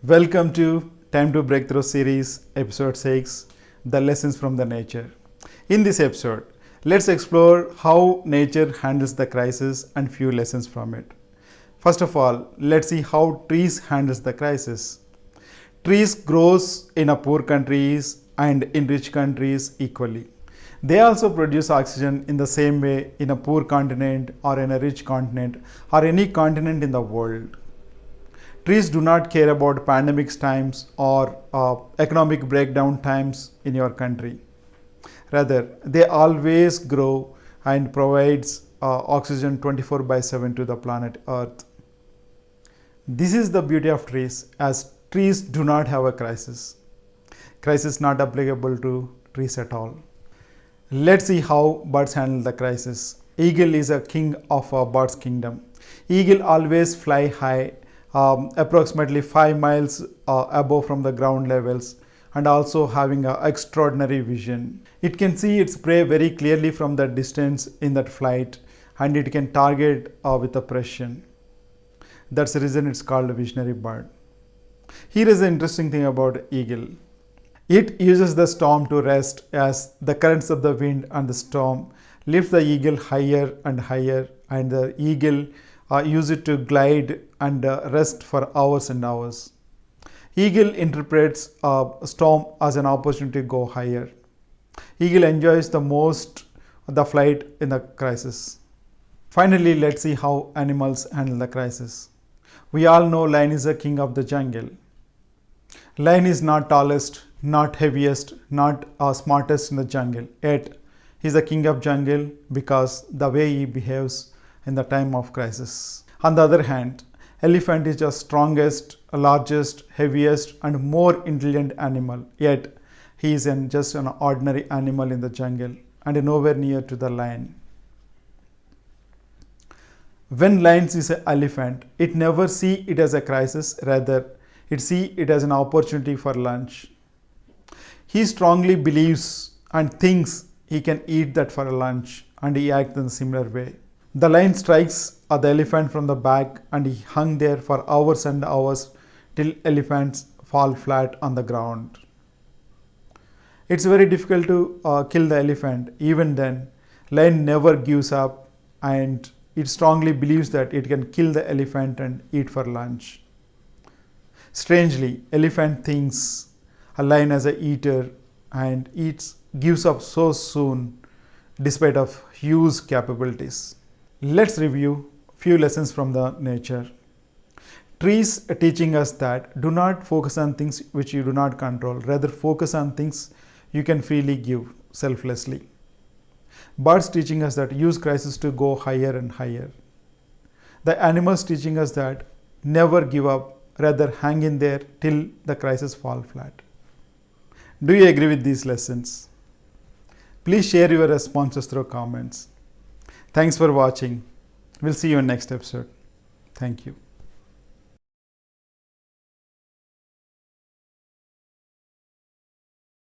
Welcome to Time to Breakthrough series, episode 6, The Lessons from the Nature. In this episode, let's explore how nature handles the crisis and few lessons from it. First of all, let's see how trees handles the crisis. Trees grows in a poor countries and in rich countries equally. They also produce oxygen in the same way in a poor continent or in a rich continent or any continent in the world. Trees do not care about pandemics times or economic breakdown times in your country. Rather, they always grow and provides oxygen 24/7 to the planet Earth. This is the beauty of trees, as trees do not have a crisis. Crisis not applicable to trees at all. Let's see how birds handle the crisis. Eagle is a king of a bird's kingdom. Eagle always fly high, approximately 5 miles above from the ground levels, and also having an extraordinary vision. It can see its prey very clearly from the distance in that flight, and it can target with a precision. That's the reason it's called a visionary bird. Here is the interesting thing about eagle. It uses the storm to rest, as the currents of the wind and the storm lift the eagle higher and higher, and the eagle use it to glide and rest for hours and hours. Eagle interprets a storm as an opportunity to go higher. Eagle enjoys the most the flight in the crisis. Finally, let's see how animals handle the crisis. We all know lion is the king of the jungle. Lion is not tallest, not heaviest, not smartest in the jungle, yet he is the king of jungle because the way he behaves in the time of crisis. On the other hand, elephant is the strongest, largest, heaviest and more intelligent animal, yet he is just an ordinary animal in the jungle and nowhere near to the lion. When lion sees an elephant, it never see it as a crisis, rather it see it as an opportunity for lunch. He strongly believes and thinks he can eat that for a lunch, and he acts in a similar way. The lion strikes the elephant from the back, and he hung there for hours and hours till elephants fall flat on the ground. It's very difficult to kill the elephant. Even then, lion never gives up, and it strongly believes that it can kill the elephant and eat for lunch. Strangely, elephant thinks a lion as a eater and gives up so soon despite of huge capabilities. Let's review few lessons from the nature. Trees are teaching us that do not focus on things which you do not control, rather focus on things you can freely give selflessly. Birds teaching us that use crisis to go higher and higher. The animals teaching us that never give up, rather hang in there till the crisis fall flat. Do you agree with these lessons? Please share your responses through comments. Thanks for watching. We'll see you in next episode. Thank you.